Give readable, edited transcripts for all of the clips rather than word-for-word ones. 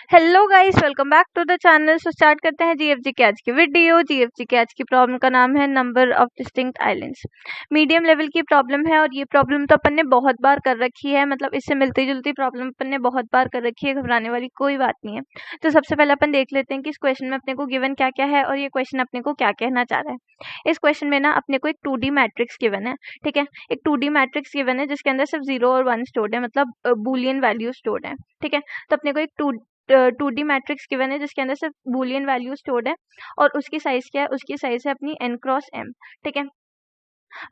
Hello guys, welcome back to the channel. So start करते हैं GFG की आज की वीडियो। जीएफजी की आज की प्रॉब्लम का नाम है number of distinct islands. Medium level की प्रॉब्लम है और ये प्रॉब्लम तो अपन ने बहुत बार कर रखी है, मतलब इससे मिलती जुलती प्रॉब्लम अपन ने बहुत बार कर रखी है, घबराने वाली कोई बात नहीं है। तो सबसे पहले अपन देख लेते हैं कि इस क्वेश्चन में अपने को गिवन क्या क्या है और ये क्वेश्चन अपने को क्या कहना चाह रहा है। इस क्वेश्चन में ना अपने को एक 2D मैट्रिक्स गिवन है, ठीक है। एक 2D मैट्रिक्स गिवन है जिसके अंदर सिर्फ 0 और 1 स्टोर्ड है, मतलब बूलियन वैल्यू स्टोर्ड है, ठीक है। तो अपने को एक 2D मैट्रिक्स गिवन है जिसके अंदर सिर्फ बूलियन वैल्यू स्टोर्ड है और उसकी साइज क्या है, उसकी साइज है अपनी n क्रॉस m, ठीक है।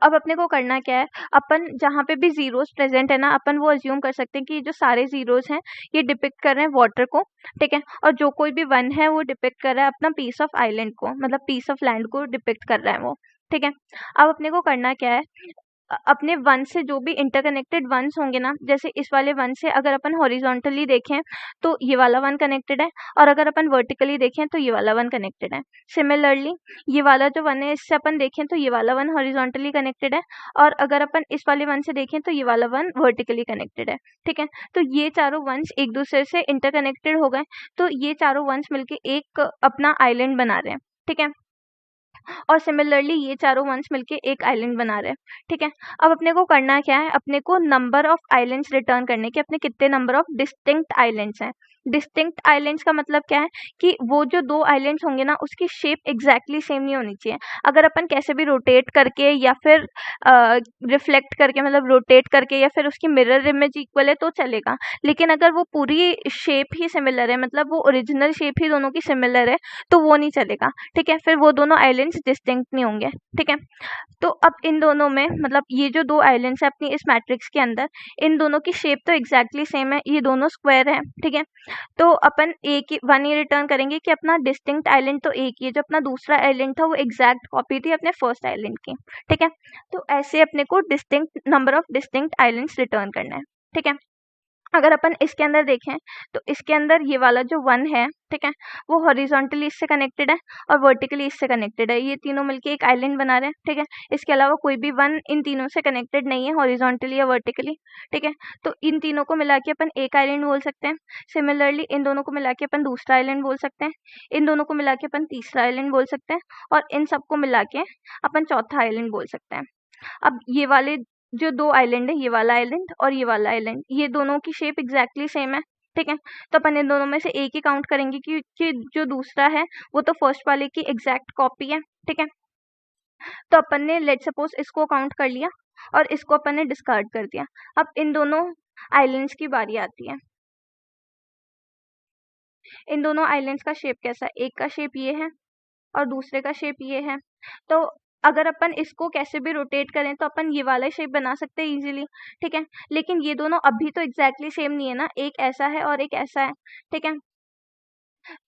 अब अपने को करना क्या है, अपन जहाँ पे भी जीरोस प्रेजेंट है ना, अपन वो अज्यूम कर सकते हैं कि जो सारे जीरोस हैं ये डिपिक्ट कर रहे हैं वाटर को, ठीक है। और जो कोई भी वन है वो डिपिक्ट कर रहा है अपना पीस ऑफ आइलैंड को, मतलब पीस ऑफ लैंड को डिपिक्ट कर रहा है वो, ठीक है। अब अपने को करना क्या है, अपने वन से जो भी इंटरकनेक्टेड वंस होंगे ना, जैसे इस वाले वन से अगर अपन हॉरिजॉन्टली देखें तो ये वाला वन कनेक्टेड है, और अगर अपन वर्टिकली देखें तो ये वाला वन कनेक्टेड है। सिमिलरली ये वाला जो वन है इससे अपन देखें तो ये वाला वन हॉरिजॉन्टली कनेक्टेड है, और अगर अपन इस वाले वन से देखें तो ये वाला वन वर्टिकली कनेक्टेड है, ठीक है। तो ये चारों वंस एक दूसरे से इंटरकनेक्टेड हो गए, तो ये चारों वंस मिलके एक अपना आइलैंड बना रहे हैं, ठीक है। और सिमिलरली ये चारों वंस मिलके एक आइलैंड बना रहे हैं, ठीक है। अब अपने को करना क्या है, अपने को नंबर ऑफ आइलैंड्स रिटर्न करने के, अपने कितने नंबर ऑफ डिस्टिंक्ट आइलैंड्स हैं। डिस्टिंक्ट आइलैंड्स का मतलब क्या है कि वो जो दो आइलैंड्स होंगे ना उसकी शेप एग्जैक्टली सेम नहीं होनी चाहिए। अगर अपन कैसे भी रोटेट करके या फिर रिफ्लेक्ट करके, मतलब रोटेट करके या फिर उसकी मिरर इमेज इक्वल है तो चलेगा, लेकिन अगर वो पूरी शेप ही सिमिलर है, मतलब वो ओरिजिनल शेप ही दोनों की सिमिलर है, तो वो नहीं चलेगा, ठीक है। फिर वो दोनों आइलैंड्स डिस्टिंक्ट नहीं होंगे, ठीक है। तो अब इन दोनों में, मतलब ये जो दो आइलैंड्स है अपनी इस मैट्रिक्स के अंदर, इन दोनों की शेप तो एग्जैक्टली सेम है, ये दोनों स्क्वायर है, ठीक है। तो अपन एक ही वन ही रिटर्न करेंगे कि अपना डिस्टिंक्ट आइलैंड तो एक ही है, जो अपना दूसरा आइलैंड था वो एग्जैक्ट कॉपी थी अपने फर्स्ट आइलैंड की, ठीक है। तो ऐसे अपने को distinct number of distinct islands return करना है, ठीक है। अगर अपन इसके अंदर देखें तो इसके अंदर ये वाला जो वन है, ठीक है, वो हॉरिजॉन्टली इससे कनेक्टेड है और वर्टिकली इससे कनेक्टेड है, ये तीनों मिलके एक आइलैंड बना रहे हैं, ठीक है। इसके अलावा कोई भी वन इन तीनों से कनेक्टेड नहीं है हॉरिजॉन्टली या वर्टिकली, ठीक है। तो इन तीनों को मिला के अपन एक आइलैंड बोल सकते हैं। सिमिलरली इन दोनों को मिला के अपन दूसरा आइलैंड बोल सकते हैं, इन दोनों को मिला के अपन तीसरा आइलैंड बोल सकते हैं, और इन सबको मिला के अपन चौथा आइलैंड बोल सकते हैं। अब ये वाले जो दो आइलैंड है, ये वाला आइलैंड और ये वाला आइलैंड, ये दोनों की शेप एग्जैक्टली सेम है, ठीक है। तो अपन इन दोनों में से एक ही काउंट करेंगे कि जो दूसरा है वो तो फर्स्ट वाले की एग्जैक्ट कॉपी है, ठीक है। तो अपन ने लेट सपोज इसको काउंट कर लिया और इसको अपन ने डिस्कार्ड कर दिया। अब इन दोनों आइलैंड्स की बारी आती है। इन दोनों आइलैंड्स का शेप कैसा है, एक का शेप ये है और दूसरे का शेप ये है। तो अगर अपन इसको कैसे भी रोटेट करें तो अपन ये वाला शेप बना सकते हैं इजीली, ठीक है। लेकिन ये दोनों अभी तो एग्जैक्टली सेम नहीं है ना, एक ऐसा है और एक ऐसा है, ठीक है।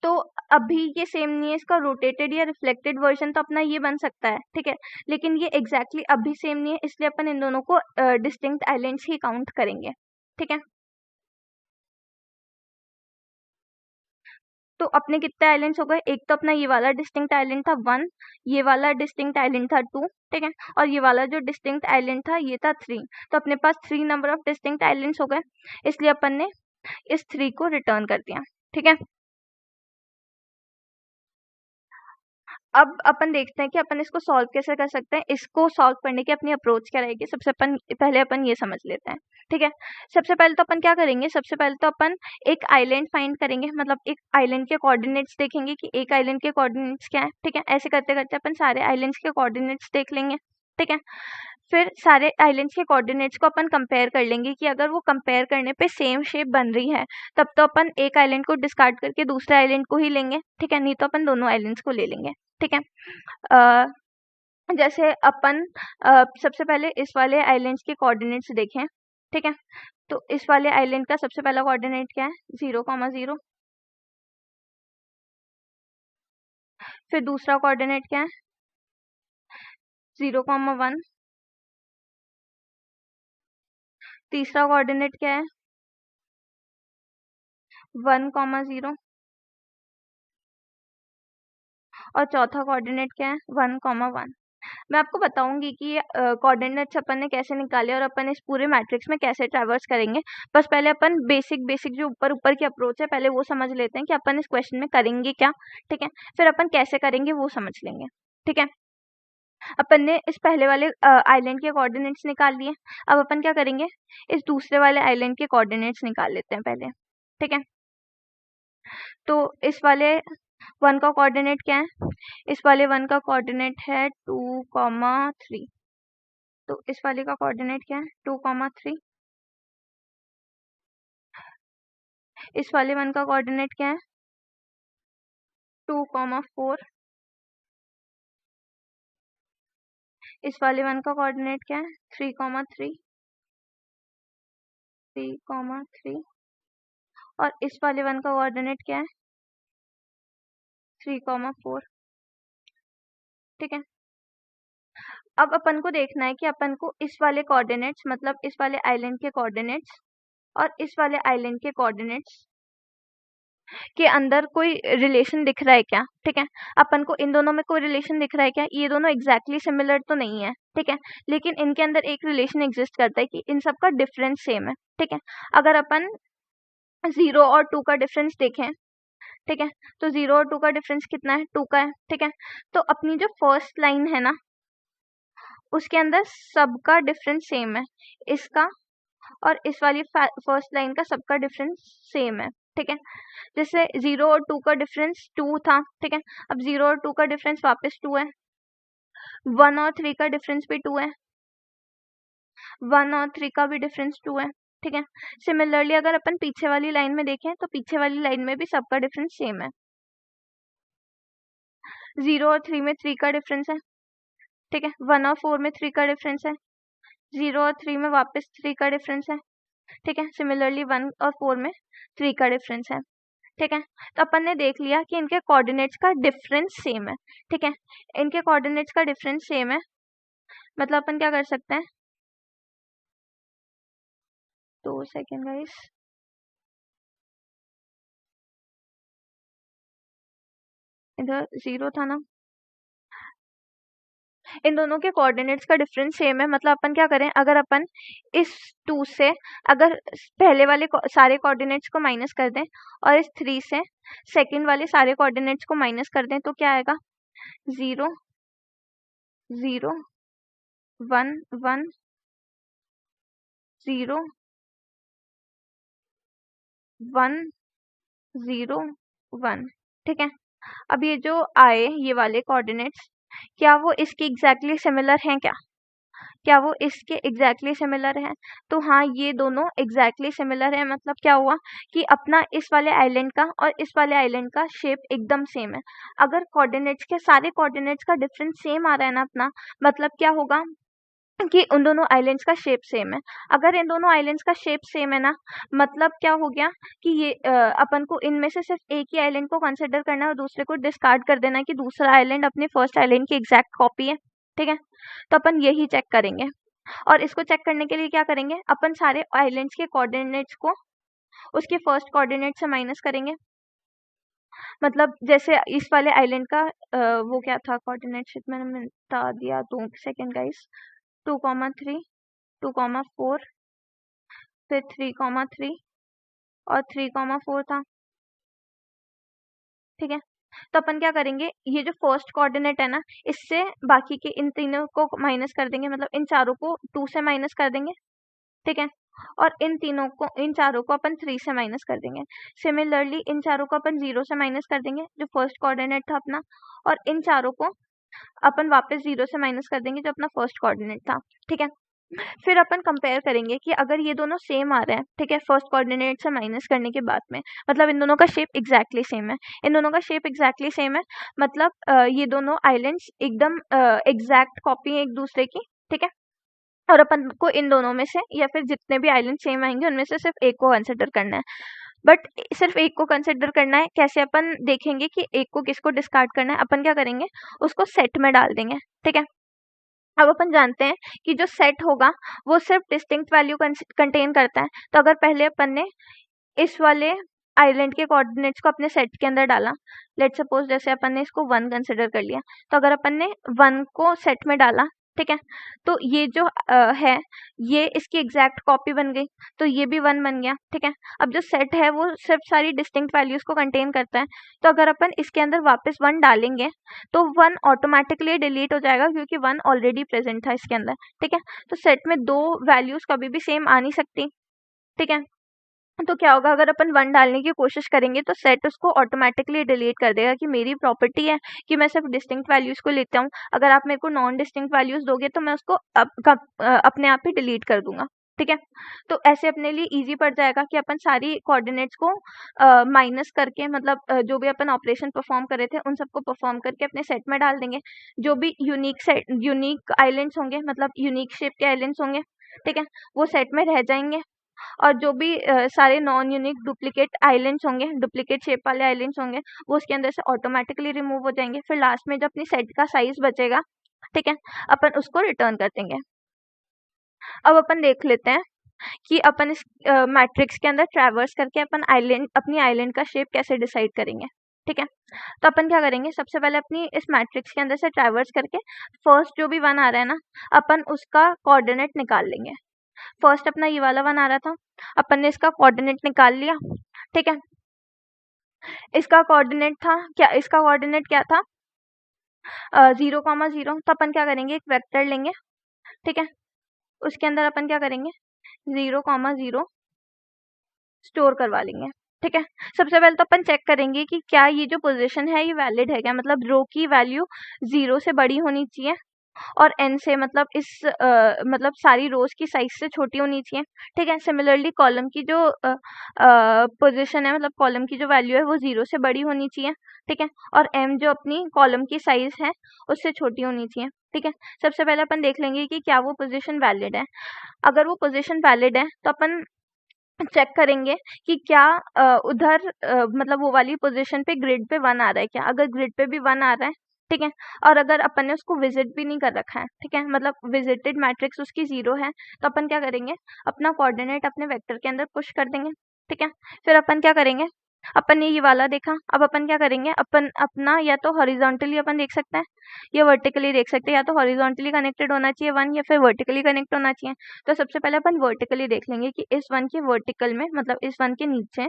तो अभी ये सेम नहीं है, इसका रोटेटेड या रिफ्लेक्टेड वर्जन तो अपना ये बन सकता है, ठीक है। लेकिन ये एग्जैक्टली अभी सेम नहीं है, इसलिए अपन इन दोनों को डिस्टिंक्ट आइलैंड्स ही काउंट करेंगे, ठीक है। तो अपने कितने आइलैंड्स हो गए, एक तो अपना ये वाला डिस्टिंक्ट आइलैंड था 1, ये वाला डिस्टिंक्ट आइलैंड था 2, ठीक है। और ये वाला जो डिस्टिंक्ट आइलैंड था ये था 3। तो अपने पास 3 नंबर ऑफ डिस्टिंक्ट आइलैंड्स हो गए, इसलिए अपन ने इस 3 को रिटर्न कर दिया, ठीक है। अब अपन देखते हैं कि अपन इसको सॉल्व कैसे कर सकते हैं। इसको सॉल्व करने की अपनी अप्रोच क्या रहेगी, सबसे पहले अपन ये समझ लेते हैं, ठीक है। सबसे पहले तो अपन क्या करेंगे, सबसे पहले तो अपन एक आइलैंड फाइंड करेंगे, मतलब एक आइलैंड के कोऑर्डिनेट्स देखेंगे कि एक आइलैंड के कोऑर्डिनेट्स क्या है, ठीक है। ऐसे करते करते अपन सारे आइलैंड्स के कोऑर्डिनेट्स देख लेंगे, ठीक है। फिर सारे आइलैंड्स के कोऑर्डिनेट्स को अपन कंपेयर कर लेंगे कि अगर वो कंपेयर करने पे सेम शेप बन रही है तब तो अपन एक आइलैंड को डिस्कार्ड करके दूसरे आइलैंड को ही लेंगे, ठीक है। नहीं तो अपन दोनों आइलैंड्स को ले लेंगे, ठीक है। अ, जैसे अपन सबसे पहले इस वाले आइलैंड्स के कोऑर्डिनेट्स देखें, ठीक है। तो इस वाले आइलैंड का सबसे पहला कोऑर्डिनेट क्या है, 0,0। फिर दूसरा कोऑर्डिनेट क्या है, 0,1। तीसरा कोऑर्डिनेट क्या है, 1,0। और चौथा कोऑर्डिनेट क्या है, 1,1। मैं आपको बताऊंगी कि ये कोऑर्डिनेट्स अपन ने कैसे निकाले और अपन इस पूरे मैट्रिक्स में कैसे ट्रैवर्स करेंगे। बस पहले अपन बेसिक जो ऊपर ऊपर की अप्रोच है पहले वो समझ लेते हैं कि अपन इस क्वेश्चन में करेंगे क्या, ठीक है। फिर अपन कैसे करेंगे वो समझ लेंगे, ठीक है। अपन ने इस पहले वाले आइलैंड के कोऑर्डिनेट्स निकाल लिए। अब अपन क्या करेंगे, इस दूसरे वाले आइलैंड के कोऑर्डिनेट्स निकाल लेते हैं पहले, ठीक है। तो इस वाले 1 का कोऑर्डिनेट क्या है, इस वाले 1 का कोऑर्डिनेट है 2,3। तो इस वाले का कोऑर्डिनेट क्या है 2,3। इस वाले 1 का कोऑर्डिनेट क्या है 2,4। इस वाले 1 का कोऑर्डिनेट क्या है 3,3। 3,3 और इस वाले 1 का कोऑर्डिनेट क्या है 3,4, ठीक है। अब अपन को देखना है कि अपन को इस वाले कोऑर्डिनेट्स मतलब इस वाले आइलैंड के कोऑर्डिनेट्स और इस वाले आइलैंड के कोऑर्डिनेट्स के अंदर कोई रिलेशन दिख रहा है क्या, ठीक है। अपन को इन दोनों में कोई रिलेशन दिख रहा है क्या, ये दोनों एग्जैक्टली सिमिलर तो नहीं है, ठीक है, लेकिन इनके अंदर एक रिलेशन एग्जिस्ट करता है कि इन सब का डिफरेंस सेम है, ठीक है। अगर अपन 0 और 2 का डिफरेंस देखें, ठीक है, तो 0 और 2 का डिफरेंस कितना है 2 का है, ठीक है। तो अपनी जो फर्स्ट लाइन है ना उसके अंदर सबका डिफरेंस सेम है, इसका और इस वाली फर्स्ट लाइन का सबका डिफरेंस सेम है, ठीक है। जैसे 0 और 2 का डिफरेंस 2 था, ठीक है। अब 0 और 2 का डिफरेंस वापस 2 है। 1 और 3 का डिफरेंस भी 2 है। 1 और 3 का भी डिफरेंस 2 है, ठीक है। सिमिलरली अगर अपन पीछे वाली लाइन में देखें तो पीछे वाली लाइन में भी सबका डिफरेंस सेम है। 0 और 3 में 3 का डिफरेंस है, ठीक है। 1 और 4 में 3 का डिफरेंस है। 0 और 3 में वापस 3 का डिफरेंस है, ठीक है। सिमिलरली 1 और 4 में 3 का डिफरेंस है, ठीक है। तो अपन ने देख लिया कि इनके कोऑर्डिनेट्स का डिफरेंस सेम है, ठीक है। इनके कोऑर्डिनेट्स का डिफरेंस सेम है मतलब अपन क्या कर सकते हैं, 2 सेकेंड गाइस, इधर 0 था ना, इन दोनों के कोऑर्डिनेट्स का डिफरेंस सेम है मतलब अपन क्या करें, अगर अपन इस 2 से अगर पहले वाले सारे कोऑर्डिनेट्स को माइनस कर दें और इस 3 से सेकंड वाले सारे कोऑर्डिनेट्स को माइनस कर दें तो क्या आएगा 0 0 1 1 0 1 0 1, ठीक है। अब ये जो आए ये वाले कोऑर्डिनेट्स क्या वो इसके एग्जैक्टली सिमिलर हैं क्या वो इसके एग्जैक्टली सिमिलर हैं, तो हाँ ये दोनों एग्जैक्टली सिमिलर है मतलब क्या हुआ कि अपना इस वाले आइलैंड का और इस वाले आइलैंड का शेप एकदम सेम है। अगर कोऑर्डिनेट्स के सारे कोऑर्डिनेट्स का डिफरेंस सेम आ रहा है ना अपना, मतलब क्या होगा कि उन दोनों आइलैंड्स का शेप सेम है। अगर इन दोनों आइलैंड्स का शेप सेम है ना मतलब क्या हो गया कि ये अपन को इनमें से सिर्फ एक ही आइलैंड को कंसिडर करना है और दूसरे को डिस्कार्ड कर देना है कि दूसरा आइलैंड अपने फर्स्ट आइलैंड की एग्जैक्ट कॉपी है, ठीक है। तो अपन यही चेक करेंगे और इसको चेक करने के लिए क्या करेंगे, अपन सारे आइलैंड्स के कोऑर्डिनेट्स को उसके फर्स्ट कोऑर्डिनेट से माइनस करेंगे। मतलब जैसे इस वाले आइलैंड का वो क्या था कोऑर्डिनेट शीट मैंने बता दिया, 2 सेकेंड गाइस, 2,3 2,4 फिर 3,3 और 3,4 था, ठीक है। तो अपन क्या करेंगे, ये जो फर्स्ट कोऑर्डिनेट है ना इससे बाकी के इन तीनों को माइनस कर देंगे, मतलब इन चारों को 2 से माइनस कर देंगे, ठीक है। और इन चारों को अपन 3 से माइनस कर देंगे। सिमिलरली इन चारों को अपन 0 से माइनस कर देंगे जो फर्स्ट कोऑर्डिनेट था अपना, और इन चारों को अपन वापस 0 से माइनस कर देंगे जो अपना फर्स्ट कोऑर्डिनेट था, ठीक है। फिर अपन कंपेयर करेंगे कि अगर ये दोनों सेम आ रहे हैं, ठीक है, फर्स्ट कोऑर्डिनेट से माइनस करने के बाद में, मतलब इन दोनों का शेप एग्जैक्टली सेम है, इन दोनों का शेप एग्जैक्टली सेम है मतलब ये दोनों आइलैंड्स एकदम एग्जैक्ट कॉपी है एक दूसरे की, ठीक है। और अपन को इन दोनों में से या फिर जितने भी आइलैंड सेम आएंगे उनमें से सिर्फ एक को कंसिडर करना है। बट सिर्फ एक को कंसिडर करना है, कैसे अपन देखेंगे कि एक को किसको डिस्कार्ड करना है, अपन क्या करेंगे उसको सेट में डाल देंगे, ठीक है। अब अपन जानते हैं कि जो सेट होगा वो सिर्फ डिस्टिंक्ट वैल्यू कंटेन करता है, तो अगर पहले अपन ने इस वाले आइलैंड के कोऑर्डिनेट्स को अपने सेट के अंदर डाला। लेट्स सपोज जैसे अपन ने इसको 1 कंसिडर कर लिया, तो अगर अपन ने 1 को सेट में डाला, ठीक है, तो ये जो है ये इसकी एग्जैक्ट कॉपी बन गई, तो ये भी 1 बन गया, ठीक है। अब जो सेट है वो सिर्फ सारी डिस्टिंक्ट वैल्यूज को कंटेन करता है, तो अगर अपन इसके अंदर वापस 1 डालेंगे तो 1 ऑटोमेटिकली डिलीट हो जाएगा क्योंकि 1 ऑलरेडी प्रेजेंट था इसके अंदर, ठीक है। तो सेट में 2 वैल्यूज कभी भी सेम आ नहीं सकती, ठीक है। तो क्या होगा, अगर अपन 1 डालने की कोशिश करेंगे तो सेट उसको ऑटोमेटिकली डिलीट कर देगा कि मेरी प्रॉपर्टी है कि मैं सिर्फ डिस्टिंक्ट वैल्यूज को लेता हूँ, अगर आप मेरे को नॉन डिस्टिंक्ट वैल्यूज दोगे तो मैं उसको अपने आप ही डिलीट कर दूंगा, ठीक है। तो ऐसे अपने लिए इजी पड़ जाएगा कि अपन सारी कोऑर्डिनेट्स को माइनस करके, मतलब जो भी अपन ऑपरेशन परफॉर्म करे थे उन सबको परफॉर्म करके अपने सेट में डाल देंगे। जो भी यूनिक आइलैंड्स होंगे, मतलब यूनिक शेप के आइलैंड्स होंगे, ठीक है, वो सेट में रह जाएंगे। और जो भी सारे नॉन यूनिक डुप्लीकेट आइलैंड्स होंगे, डुप्लीकेट शेप वाले आइलैंड्स होंगे, वो उसके अंदर से ऑटोमेटिकली रिमूव हो जाएंगे। फिर लास्ट में जो अपनी सेट का साइज बचेगा, ठीक है, अपन उसको रिटर्न कर देंगे। अब अपन देख लेते हैं कि अपन इस मैट्रिक्स के अंदर ट्रैवर्स करके अपन अपनी आइलैंड का शेप कैसे डिसाइड करेंगे, ठीक है। तो अपन क्या करेंगे, सबसे पहले अपनी इस मैट्रिक्स के अंदर से ट्रैवर्स करके फर्स्ट जो भी 1 आ रहा है ना, अपन उसका कोऑर्डिनेट निकाल लेंगे। फर्स्ट अपना ये वाला 1 आ रहा था, अपन ने इसका कोऑर्डिनेट निकाल लिया, ठीक है। इसका कोऑर्डिनेट था क्या, इसका कोऑर्डिनेट क्या था, 0,0, तो अपन क्या करेंगे, एक वेक्टर लेंगे, ठीक है, उसके अंदर अपन क्या करेंगे, 0,0 स्टोर करवा लेंगे, ठीक है। सबसे पहले तो अपन चेक करेंगे कि क्या ये जो पोजीशन है ये वैलिड है क्या, मतलब रो की वैल्यू 0 से बड़ी होनी चाहिए और n से, मतलब मतलब सारी रोज की साइज से छोटी होनी चाहिए, ठीक है। सिमिलरली कॉलम की जो पोजीशन है, मतलब कॉलम की जो वैल्यू है वो 0 से बड़ी होनी चाहिए, ठीक है। और m जो अपनी कॉलम की साइज है उससे छोटी होनी चाहिए, ठीक है। सबसे पहले अपन देख लेंगे कि क्या वो पोजीशन वैलिड है। अगर वो पोजीशन वैलिड है तो अपन चेक करेंगे कि क्या उधर मतलब वो वाली पोजीशन पे ग्रिड पे 1 आ रहा है क्या। अगर ग्रिड पे भी 1 आ रहा है, ठीक है, और अगर अपन ने उसको विजिट भी नहीं कर रखा है, ठीक है, मतलब विजिटेड मैट्रिक्स उसकी 0 है, तो अपन क्या करेंगे, अपना कोऑर्डिनेट अपने वेक्टर के अंदर पुश कर देंगे, ठीक है। फिर अपन क्या करेंगे, अपन ने ये वाला देखा, अब अपन क्या करेंगे, अपन अपना या तो हॉरिजॉन्टली अपन देख सकते हैं या वर्टिकली देख सकते हैं, या तो हॉरिजॉन्टली कनेक्टेड होना चाहिए 1 या फिर वर्टिकली कनेक्ट होना चाहिए। तो सबसे पहले अपन वर्टिकली देख लेंगे कि इस 1 के वर्टिकल में, मतलब इस 1 के नीचे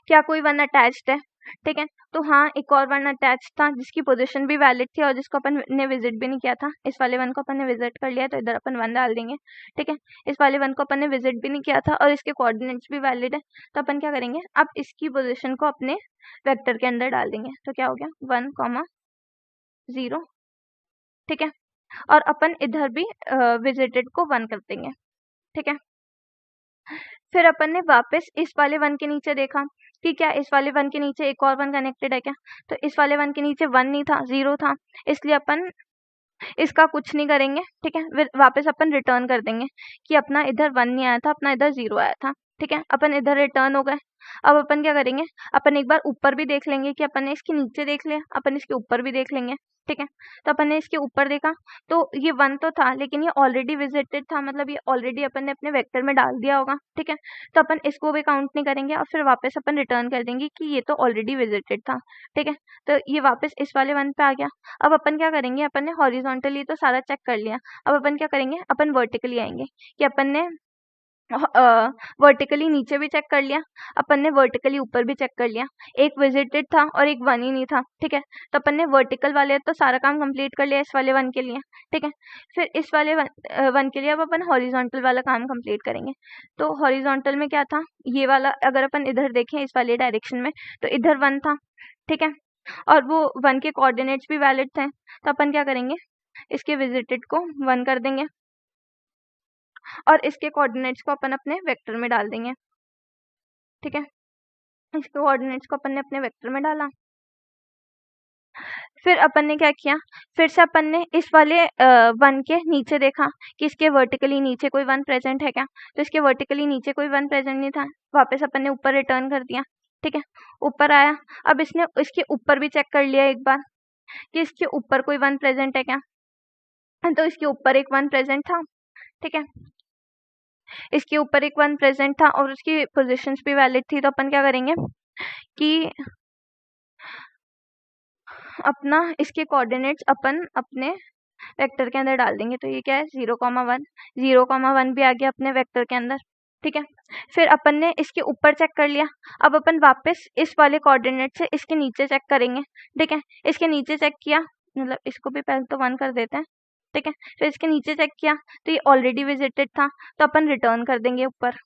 क्या कोई 1 अटैच्ड है, ठीक है। तो हाँ, एक और 1 अटैच था जिसकी पोजीशन भी वैलिड थी और जिसको अपन ने विजिट भी नहीं किया था। इस वाले 1 को अपन ने विजिट कर लिया तो इधर अपन 1 डाल देंगे, ठीक है। इस वाले 1 को अपन ने विजिट भी नहीं किया था और इसके कोऑर्डिनेट्स भी वैलिड है, तो अपन क्या करेंगे, अब इसकी पोजीशन को अपने वेक्टर के अंदर डाल देंगे। तो क्या हो गया, 1,0, ठीक है। और अपन इधर भी विजिटेड को 1 कर देंगे, ठीक है। फिर अपन ने वापस इस वाले 1 के नीचे देखा कि क्या इस वाले 1 के नीचे एक और 1 कनेक्टेड है क्या। तो इस वाले 1 के नीचे 1 नहीं था, 0 था, इसलिए अपन इसका कुछ नहीं करेंगे, ठीक है। फिर वापस अपन रिटर्न कर देंगे कि अपना इधर 1 नहीं आया था, अपना इधर 0 आया था, ठीक है। अपन इधर रिटर्न हो गए। अब अपन क्या करेंगे, अपन एक बार ऊपर भी देख लेंगे कि अपन ने इसके नीचे देख लिया, अपन इसके ऊपर भी देख लेंगे, ठीक है। तो अपन ने इसके ऊपर देखा तो ये 1 तो था लेकिन ये ऑलरेडी विजिटेड था, मतलब ये ऑलरेडी अपन ने अपने वेक्टर में डाल दिया होगा, ठीक है। तो अपन इसको भी काउंट नहीं करेंगे और फिर वापस अपन रिटर्न कर देंगे कि ये तो ऑलरेडी विजिटेड था, ठीक है। तो ये वापस इस वाले 1 पे आ गया। अब अपन क्या करेंगे, अपन ने हॉरिजॉन्टली तो सारा चेक कर लिया, अब अपन क्या करेंगे, अपन वर्टिकली आएंगे कि अपन ने वर्टिकली नीचे भी चेक कर लिया, अपन ने वर्टिकली ऊपर भी चेक कर लिया, एक विजिटेड था और एक 1 ही नहीं था, ठीक है। तो अपन ने वर्टिकल वाले तो सारा काम कंप्लीट कर लिया इस वाले 1 के लिए, ठीक है। फिर इस वाले 1 के लिए अब अपन हॉरिजॉन्टल वाला काम कंप्लीट करेंगे। तो हॉरिजॉन्टल में क्या था, ये वाला अगर अपन इधर देखें इस वाले डायरेक्शन में तो इधर 1 था, ठीक है, और वो 1 के कोऑर्डिनेट्स भी वैलिड थे। तो अपन क्या करेंगे, इसके विजिटेड को 1 कर देंगे और इसके कोऑर्डिनेट्स को अपन अपने वेक्टर में डाल देंगे, ठीक है। इसके कोऑर्डिनेट्स को अपन ने अपने वेक्टर में डाला। फिर अपन ने क्या किया, फिर से अपन ने इस वाले 1 के नीचे देखा कि इसके वर्टिकली नीचे कोई 1 प्रेजेंट है क्या। तो इसके वर्टिकली नीचे कोई 1 प्रेजेंट नहीं था, वापस अपन ने ऊपर रिटर्न कर दिया, ठीक है। ऊपर आया, अब इसने इसके ऊपर भी चेक कर लिया एक बार कि इसके ऊपर कोई 1 प्रेजेंट है क्या। तो इसके ऊपर एक 1 प्रेजेंट था, ठीक है। इसके ऊपर एक 1 प्रेजेंट था और उसकी पोजीशंस भी वैलिड थी, तो अपन क्या करेंगे कि अपना इसके कोऑर्डिनेट्स अपन अपने वेक्टर के अंदर डाल देंगे। तो ये क्या है 0,1, 0,1 भी आ गया अपने वेक्टर के अंदर, ठीक है। फिर अपन ने इसके ऊपर चेक कर लिया, अब अपन वापस इस वाले कोऑर्डिनेट से इसके नीचे चेक करेंगे, ठीक है। इसके नीचे चेक किया, मतलब इसको भी पहले तो 1 कर देते हैं, ठीक है। फिर इसके नीचे चेक किया तो ये ऑलरेडी विजिटेड था, तो अपन रिटर्न कर देंगे ऊपर,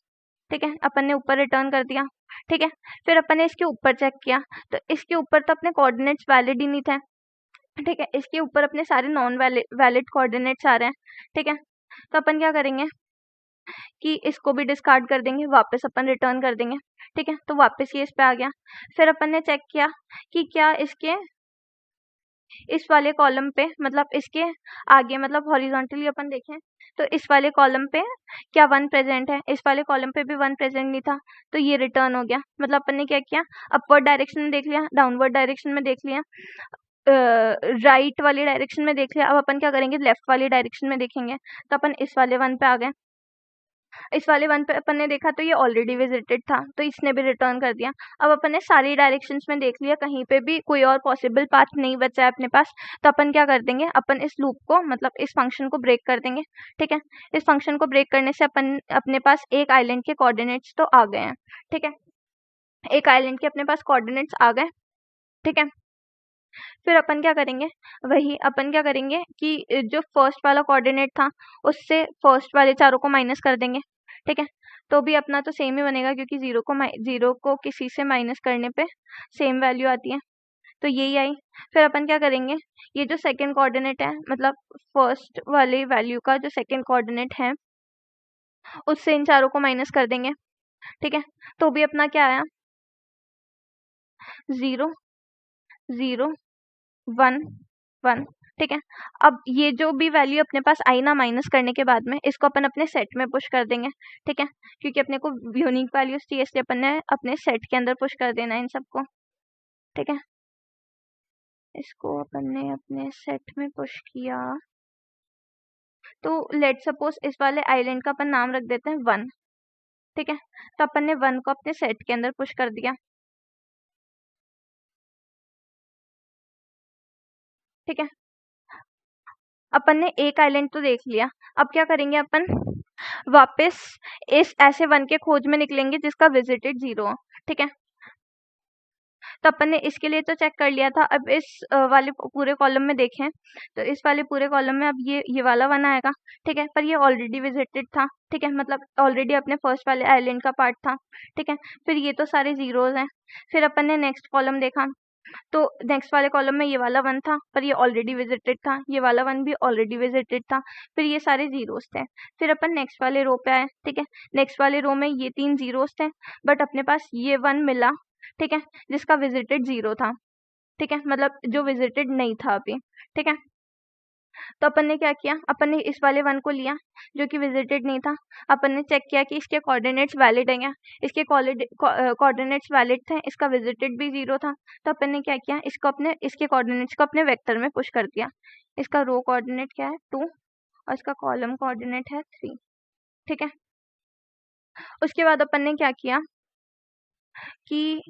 ठीक है। अपन ने ऊपर रिटर्न कर दिया, ठीक है। फिर अपन ने इसके ऊपर चेक किया, तो इसके ऊपर तो अपने कोऑर्डिनेट्स वैलिड ही नहीं थे, ठीक है। इसके ऊपर अपने सारे नॉन वैलिड कोऑर्डिनेट्स आ रहे हैं, ठीक है। तो अपन क्या करेंगे कि इसको भी डिस्कार्ड कर देंगे, वापस अपन रिटर्न कर देंगे, ठीक है। तो वापस ये इस पे आ गया। फिर अपन ने चेक किया कि क्या इसके इस वाले कॉलम पे, मतलब इसके आगे, मतलब हॉरिजॉन्टली अपन देखें तो इस वाले कॉलम पे क्या 1 प्रेजेंट है, इस वाले कॉलम पे भी 1 प्रेजेंट नहीं था, तो ये रिटर्न हो गया। मतलब अपन ने क्या किया, अपवर्ड डायरेक्शन में देख लिया, डाउनवर्ड डायरेक्शन में देख लिया, राइट वाली डायरेक्शन में देख लिया। अब अपन क्या करेंगे, लेफ्ट वाली डायरेक्शन में देखेंगे, तो अपन इस वाले 1 पे आ गए। इस वाले 1 पे अपन ने देखा तो ये ऑलरेडी विजिटेड था, तो इसने भी रिटर्न कर दिया। अब अपन ने सारी डायरेक्शंस में देख लिया, कहीं पे भी कोई और पॉसिबल पाथ नहीं बचा है अपने पास, तो अपन क्या कर देंगे, अपन इस लूप को, मतलब इस फंक्शन को ब्रेक कर देंगे, ठीक है। इस फंक्शन को ब्रेक करने से अपन अपने पास एक आइलैंड के कोऑर्डिनेट्स तो आ गए हैं, ठीक है। एक आइलैंड के अपने पास कोऑर्डिनेट्स आ गए, ठीक है। फिर अपन क्या करेंगे, वही अपन क्या करेंगे कि जो फर्स्ट वाला कोऑर्डिनेट था उससे फर्स्ट वाले चारों को माइनस कर देंगे, ठीक है। तो भी अपना तो सेम ही बनेगा, क्योंकि जीरो को किसी से माइनस करने पे सेम वैल्यू आती है, तो यही आई। फिर अपन क्या करेंगे, ये जो सेकंड कोऑर्डिनेट है, मतलब फर्स्ट वाले वैल्यू का जो सेकंड कोऑर्डिनेट है, उससे इन चारों को माइनस कर देंगे, ठीक है। तो भी अपना क्या आया, 0, 0, 1, 1, ठीक है। अब ये जो भी वैल्यू अपने पास आई ना माइनस करने के बाद में, इसको अपन अपने सेट में पुश कर देंगे, ठीक है। क्योंकि अपने को यूनिक वैल्यूज चाहिए, इसलिए अपन ने अपने सेट के अंदर पुश कर देना है इन सबको, ठीक है। इसको अपन ने अपने सेट में पुश किया, तो लेट सपोज इस वाले आइलैंड का अपन नाम रख देते हैं 1, ठीक है। तो अपन ने 1 को अपने सेट के अंदर पुश कर दिया, ठीक है। अपन ने एक आइलैंड तो देख लिया, अब क्या करेंगे अपन, वापस इस ऐसे 1 के खोज में निकलेंगे जिसका विजिटेड 0 हो, ठीक है। तो अपन ने इसके लिए तो चेक कर लिया था। अब इस वाले पूरे कॉलम में देखें तो इस वाले पूरे कॉलम में अब ये वाला 1 आएगा, ठीक है। पर ये ऑलरेडी विजिटेड था, ठीक है, मतलब ऑलरेडी अपने फर्स्ट वाले आइलैंड का पार्ट था, ठीक है। फिर ये तो सारे जीरोज हैं। फिर अपन ने नेक्स्ट कॉलम देखा, तो नेक्स्ट वाले कॉलम में ये वाला 1 था, पर ये ऑलरेडी विजिटेड था, ये वाला 1 भी ऑलरेडी विजिटेड था, फिर ये सारे जीरोस थे। फिर अपन नेक्स्ट वाले रो पे आए, ठीक है। नेक्स्ट वाले रो में ये 3 जीरोस थे, बट अपने पास ये 1 मिला, ठीक है, जिसका विजिटेड 0 था, ठीक है, मतलब जो विजिटेड नहीं था अभी, ठीक है। तो अपन ने क्या किया, अपन ने इस वाले 1 को लिया जो कि विजिटेड नहीं था, अपन ने चेक किया कि इसके कोऑर्डिनेट्स वैलिड हैं, इसके कोऑर्डिनेट्स वैलिड थे, इसका विजिटेड भी 0 था। तो अपन ने क्या किया, इसके कोऑर्डिनेट्स को अपने वेक्टर में पुश कर दिया। इसका रो कोऑर्डिनेट क्या है 2 और इसका कॉलम कोऑर्डिनेट है 3, ठीक है। उसके बाद अपन ने क्या किया कि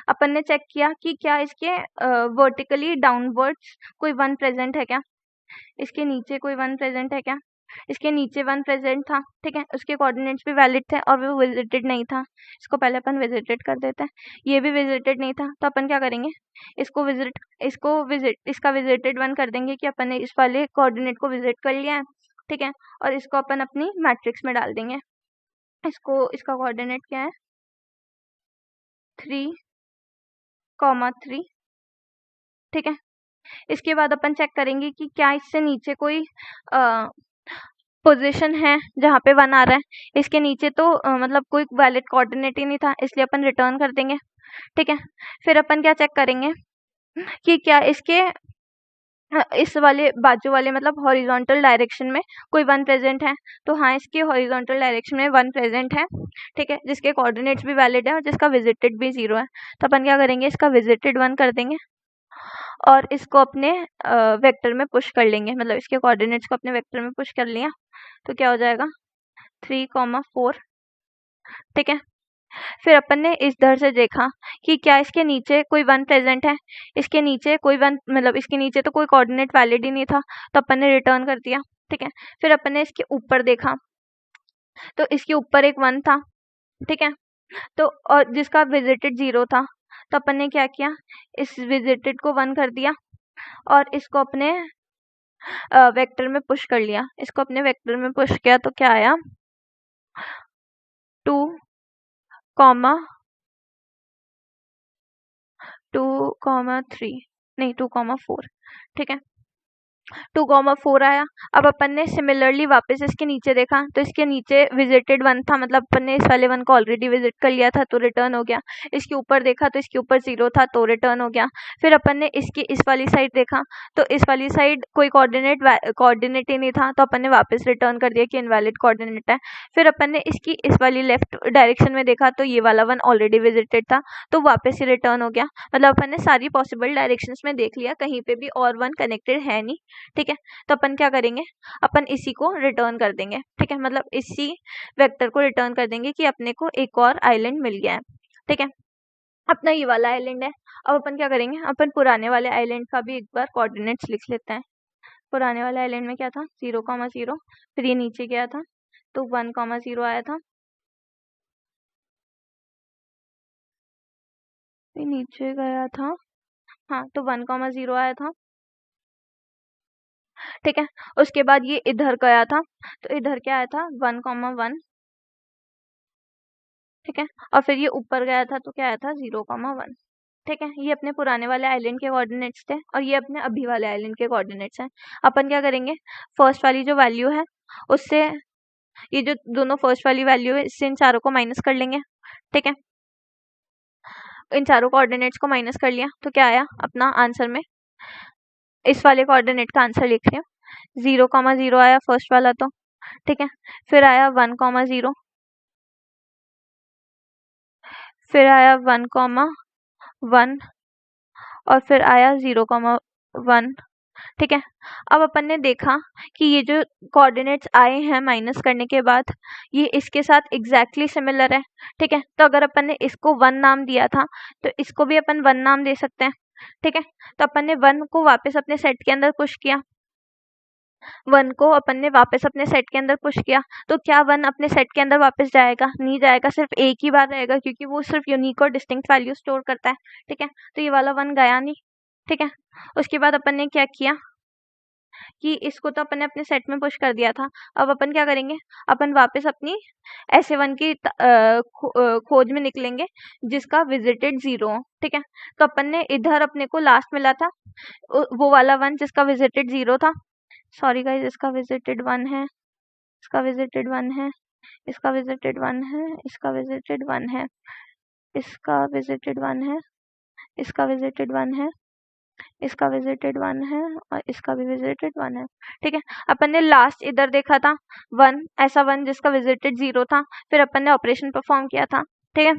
अपन ने चेक किया कि क्या इसके वर्टिकली डाउनवर्ड्स कोई 1 प्रेजेंट है क्या, इसके नीचे कोई 1 प्रेजेंट है क्या। इसके नीचे 1 प्रेजेंट था, ठीक है, उसके कोऑर्डिनेट्स भी वैलिड थे और वो विजिटेड नहीं था। इसको पहले अपन विजिटेड कर देते हैं, ये भी विजिटेड नहीं था, तो अपन क्या करेंगे, इसका विजिटेड 1 कर देंगे कि अपन ने इस वाले कोऑर्डिनेट को विजिट कर लिया है, ठीक है। और इसको अपन अपनी मैट्रिक्स में डाल देंगे। इसका कोऑर्डिनेट क्या है 3,3, ठीक है। इसके बाद अपन चेक करेंगे कि क्या इससे नीचे कोई पोजीशन है जहाँ पे 1 आ रहा है। इसके नीचे तो मतलब कोई वैलिड कोऑर्डिनेट ही नहीं था, इसलिए अपन रिटर्न कर देंगे, ठीक है। फिर अपन क्या चेक करेंगे कि क्या इसके इस वाले बाजू वाले, मतलब हॉरिजॉन्टल डायरेक्शन में कोई 1 प्रेजेंट है। तो हाँ, इसके हॉरिजॉन्टल डायरेक्शन में 1 प्रेजेंट है, ठीक है, जिसके कोऑर्डिनेट्स भी वैलिड है और जिसका विजिटेड भी 0 है। तो अपन क्या करेंगे, इसका विजिटेड 1 कर देंगे और इसको अपने वेक्टर में पुश कर लेंगे, मतलब इसके कोऑर्डिनेट्स को अपने वेक्टर में पुश कर लिया। तो क्या हो जाएगा 3,4। ठीक है, फिर अपन ने इस दर से देखा कि क्या इसके नीचे कोई 1 प्रेजेंट है। इसके नीचे कोई 1 मतलब इसके नीचे तो कोई कोऑर्डिनेट वैलिड ही नहीं था, तो अपन ने रिटर्न कर दिया। ठीक है, फिर अपन ने इसके ऊपर देखा तो इसके ऊपर एक 1 था। ठीक है, तो और जिसका विजिटेड 0 था, तो अपन ने क्या किया, इस विजिटेड को 1 कर दिया और इसको अपने वेक्टर में पुश कर लिया। इसको अपने वेक्टर में पुश किया तो क्या आया 2, 2,3 नहीं 2,4। ठीक है, 2,4 आया। अब अपन ने सिमिलरली वापस इसके नीचे देखा तो इसके नीचे विजिटेड 1 था, मतलब अपन ने इस वाले 1 को ऑलरेडी विजिट कर लिया था तो रिटर्न हो गया। इसके ऊपर देखा तो इसके ऊपर 0 था तो रिटर्न हो गया। फिर अपन ने इसकी इस वाली साइड देखा तो इस वाली साइड कोई कोऑर्डिनेट ही नहीं था, तो अपन ने वापस रिटर्न कर दिया कि इनवैलिड कोऑर्डिनेट है। फिर अपन ने इसकी इस वाली लेफ्ट डायरेक्शन में देखा तो ये वाला 1 ऑलरेडी विजिटेड था, तो वापस ही रिटर्न हो गया। मतलब अपन ने सारी पॉसिबल डायरेक्शंस में देख लिया, कहीं पे भी और 1 कनेक्टेड है नहीं। ठीक है, तो अपन क्या करेंगे, अपन इसी को रिटर्न कर देंगे। ठीक है, मतलब इसी वेक्टर को रिटर्न कर देंगे कि अपने को एक और आइलैंड मिल गया है। ठीक है, अपना ये वाला आइलैंड है। अब अपन क्या करेंगे, अपन पुराने वाले आइलैंड का भी एक बार कोऑर्डिनेट्स लिख लेते हैं। पुराने वाले आइलैंड में क्या था 0,0, फिर ये नीचे गया था तो 1,0 आया था, फिर नीचे गया था, हाँ तो 1,0 आया था। ठीक है, उसके बाद ये इधर गया था तो इधर क्या आया था 1,1। ठीक है, और फिर ये ऊपर गया था तो क्या आया था 0,1। ठीक है, ये अपने पुराने वाले आइलैंड के कोऑर्डिनेट्स थे और ये अपने अभी वाले आइलैंड के कोऑर्डिनेट्स हैं। अपन क्या करेंगे, फर्स्ट वाली जो वैल्यू है उससे ये जो दोनों फर्स्ट वाली वैल्यू है इससे इन चारों को माइनस कर लेंगे। ठीक है, इन चारों कोऑर्डिनेट्स को माइनस कर लिया तो क्या आया अपना आंसर में, इस वाले कोऑर्डिनेट का आंसर लिख रही हूँ 0,0 आया फर्स्ट वाला तो। ठीक है, फिर आया 1,0, फिर आया 1,1 और फिर आया 0,1। ठीक है, अब अपन ने देखा कि ये जो कोऑर्डिनेट्स आए हैं माइनस करने के बाद ये इसके साथ एग्जैक्टली सिमिलर है। ठीक है, तो अगर अपन ने इसको 1 नाम दिया था तो इसको भी अपन 1 नाम दे सकते हैं। ठीक है, तो अपन ने 1 को वापस अपने सेट के अंदर पुश किया, 1 को अपन ने वापस अपने सेट के अंदर पुश किया तो क्या 1 अपने सेट के अंदर वापस जाएगा, नहीं जाएगा, सिर्फ एक ही बार रहेगा क्योंकि वो सिर्फ यूनिक और डिस्टिंक्ट वैल्यू स्टोर करता है। ठीक है, तो ये वाला 1 गया नहीं। ठीक है, उसके बाद अपन ने क्या किया कि इसको तो अपन ने अपने सेट में पुश कर दिया था। अब अपन क्या करेंगे, अपन वापस अपनी ऐसे 1 की खोज में निकलेंगे जिसका विजिटेड 0 हो। ठीक है, तो अपन ने इधर अपने को लास्ट मिला था वो वाला 1 जिसका विजिटेड 0 था। सॉरी गाइस, इसका विजिटेड 1 है, इसका विजिटेड 1 है, इसका विजिटेड 1 है, इसका विजिटेड 1 है, इसका विजिटेड 1 है, इसका विजिटेड 1 है, इसका विजिटेड 1 है और इसका भी विजिटेड 1 है। ठीक है, अपन ने लास्ट इधर देखा था 1, ऐसा 1 जिसका विजिटेड 0 था, फिर अपन ने ऑपरेशन परफॉर्म किया था। ठीक है,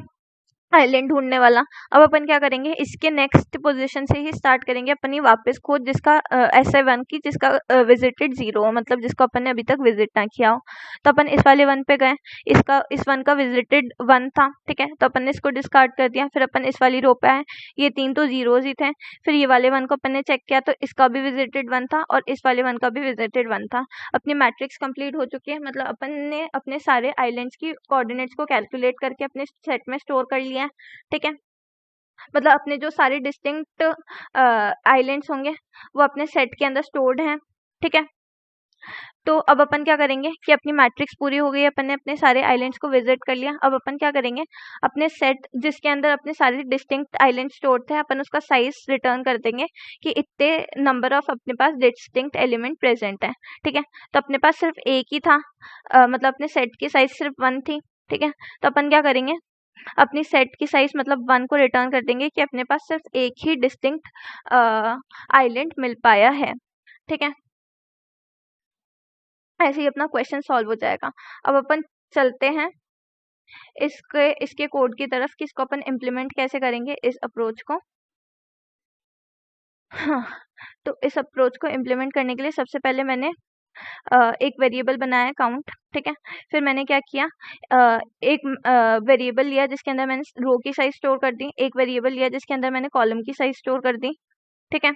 आइलैंड ढूंढने वाला। अब अपन क्या करेंगे, इसके नेक्स्ट पोजीशन से ही स्टार्ट करेंगे अपनी वापस खोज जिसका ऐसे 1 की जिसका विजिटेड 0 हो, मतलब जिसको अपन ने अभी तक विजिट ना किया हो। तो अपन इस वाले 1 पे गए, इस 1 का विजिटेड 1 था। ठीक है, तो अपन ने इसको डिस्कार्ड कर दिया। फिर अपन इस वाली रो पे आए, ये 3 तो जीरोज ही थे। फिर ये वाले 1 को अपन ने चेक किया तो इसका भी विजिटेड 1 था और इस वाले 1 का भी विजिटेड 1 था। अपनी मैट्रिक्स कंप्लीट हो चुकी है, मतलब अपन ने अपने सारे आइलैंड्स की कोऑर्डिनेट्स को कैलकुलेट करके अपने सेट में स्टोर कर लिया है। ठीक है, मतलब अपने जो सारे डिस्टिंक्ट आइलैंड्स होंगे वो अपने सेट के अंदर स्टोर्ड हैं। ठीक है, तो अब अपन क्या करेंगे कि अपनी मैट्रिक्स पूरी हो गई, अपन ने अपने सारे आइलैंड्स को विजिट कर लिया। अब अपन क्या करेंगे, अपने सेट जिसके अंदर अपने सारे डिस्टिंक्ट आइलैंड स्टोर्ड थे अपन उसका साइज रिटर्न कर देंगे कि इतने नंबर ऑफ अपने पास डिस्टिंक्ट एलिमेंट प्रेजेंट है। ठीक है, तो अपने पास सिर्फ एक ही था, मतलब अपने सेट की साइज सिर्फ 1 थी। ठीक है, तो अपन क्या करेंगे, अपनी सेट की साइज मतलब 1 को रिटर्न कर देंगे कि अपने पास सिर्फ एक ही डिस्टिंक्ट आइलैंड मिल पाया है। ठीक है, ऐसे ही अपना क्वेश्चन सॉल्व हो जाएगा। अब अपन चलते हैं इसके कोड की तरफ कि इसको अपन इम्प्लीमेंट कैसे करेंगे इस अप्रोच को। हाँ, तो इस अप्रोच को इम्प्लीमेंट करने के लिए सबसे पहले मैंने एक वेरिएबल बनाया काउंट, ठीक है। फिर मैंने क्या किया, एक वेरिएबल लिया जिसके अंदर मैंने रो की साइज स्टोर कर दी, एक वेरिएबल लिया जिसके अंदर मैंने कॉलम की साइज स्टोर कर दी, ठीक है।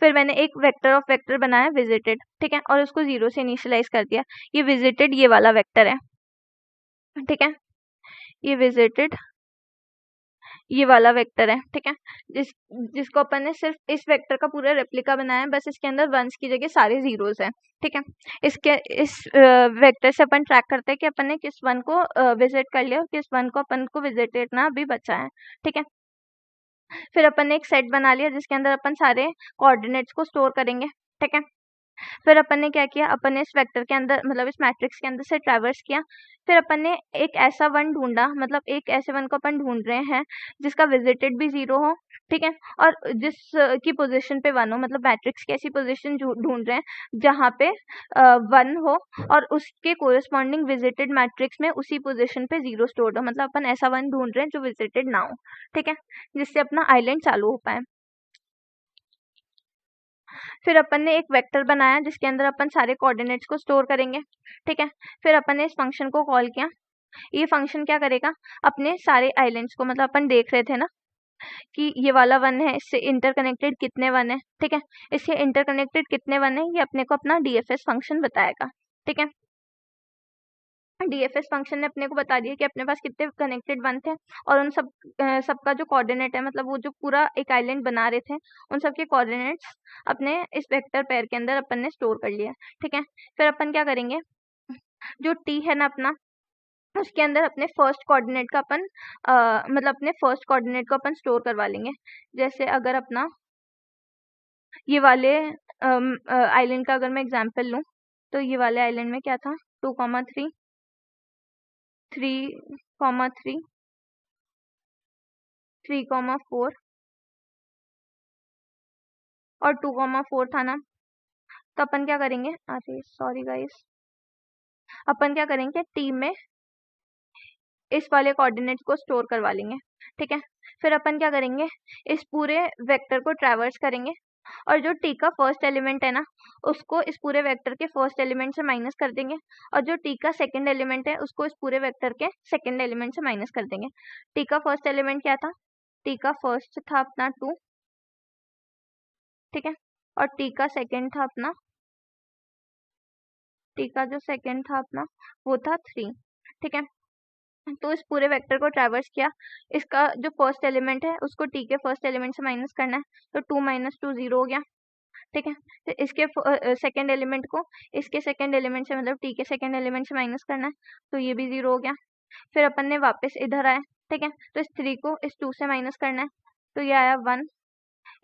फिर मैंने एक वेक्टर ऑफ वेक्टर बनाया विजिटेड, ठीक है, और उसको 0 से इनिशियलाइज कर दिया। ये विजिटेड ये वाला वेक्टर है, ठीक है, ये विजिटेड ये वाला वेक्टर है, ठीक है, जिसको अपन ने सिर्फ इस वेक्टर का पूरा रेप्लिका बनाया है, बस इसके अंदर वंस की जगह सारे जीरोस हैं, ठीक है। इस वेक्टर से अपन ट्रैक करते हैं कि अपन ने किस वन को विजिट कर लिया और किस वन को अपन को विजिट करना अभी बचा है, ठीक है। फिर अपन ने एक सेट बना लिया जिसके अंदर अपन सारे कोऑर्डिनेट्स को स्टोर करेंगे, ठीक है। फिर अपन ने क्या किया, अपन ने इस वेक्टर के अंदर मतलब इस मैट्रिक्स के अंदर से ट्रैवर्स किया। फिर अपन ने एक ऐसा वन ढूंढा, मतलब एक ऐसे वन को अपन ढूंढ रहे हैं जिसका विजिटेड भी 0 हो, ठीक है, और जिस की पोजीशन पे 1 हो, मतलब मैट्रिक्स की ऐसी पोजीशन ढूंढ रहे हैं जहाँ पे 1 हो और उसके कोरिस्पॉन्डिंग विजिटेड मैट्रिक्स में उसी पोजीशन पे 0 स्टोर्ड हो, मतलब अपन ऐसा वन ढूंढ रहे हैं जो विजिटेड ना हो, ठीक है, जिससे अपना आइलैंड चालू हो पाए। फिर अपन ने एक वेक्टर बनाया जिसके अंदर अपन सारे कोऑर्डिनेट्स को स्टोर करेंगे, ठीक है। फिर अपन ने इस फंक्शन को कॉल किया। ये फंक्शन क्या करेगा, अपने सारे आइलैंड्स को, मतलब अपन देख रहे थे ना कि ये वाला वन है, इससे इंटरकनेक्टेड कितने वन है, ठीक है, इससे इंटरकनेक्टेड कितने वन है ये अपने को अपना डीएफएस फंक्शन बताएगा, ठीक है। डीएफएस फंक्शन ने अपने को बता दिया कि अपने पास कितने कनेक्टेड वन थे और उन सबका जो कोऑर्डिनेट है, मतलब वो जो पूरा एक आइलैंड बना रहे थे, उन सब के कोऑर्डिनेट्स अपने इस वेक्टर पेयर के अंदर अपन ने स्टोर कर लिया, ठीक है। फिर अपन क्या करेंगे, जो टी है ना अपना, उसके अंदर अपने फर्स्ट कोऑर्डिनेट का अपन मतलब अपने फर्स्ट कोऑर्डिनेट को अपन स्टोर करवा लेंगे। जैसे अगर अपना ये वाले आइलैंड का अगर मैं एग्जांपल लूँ तो ये वाले आइलैंड में क्या था, 2,3 3,3 3,4 और 2,4 था ना, तो अपन क्या करेंगे, अरे सॉरी गाइस, अपन क्या करेंगे टी में इस वाले कोऑर्डिनेट को स्टोर करवा लेंगे, ठीक है। फिर अपन क्या करेंगे, इस पूरे वेक्टर को ट्रैवर्स करेंगे और जो टी का फर्स्ट एलिमेंट है ना, उसको इस पूरे वेक्टर के फर्स्ट एलिमेंट से माइनस कर देंगे और जो टी का सेकंड एलिमेंट है उसको इस पूरे वेक्टर के सेकंड एलिमेंट से माइनस कर देंगे। टी का फर्स्ट एलिमेंट क्या था, टी का फर्स्ट था अपना 2, ठीक है, और टी का सेकंड था अपना, टी का जो सेकंड था अपना वो था 3, ठीक है। तो इस पूरे वेक्टर को ट्रैवर्स किया, इसका जो फर्स्ट एलिमेंट है उसको टी के फर्स्ट एलिमेंट से माइनस करना है, तो 2 - 2 0 हो गया, ठीक है। तो इसके सेकंड एलिमेंट को इसके सेकंड एलिमेंट से मतलब टी के सेकंड एलिमेंट से माइनस करना है, तो ये भी 0 हो गया। फिर अपन ने वापस इधर आए, ठीक है, तो इस 3 को इस 2 से माइनस करना है, तो ये आया 1।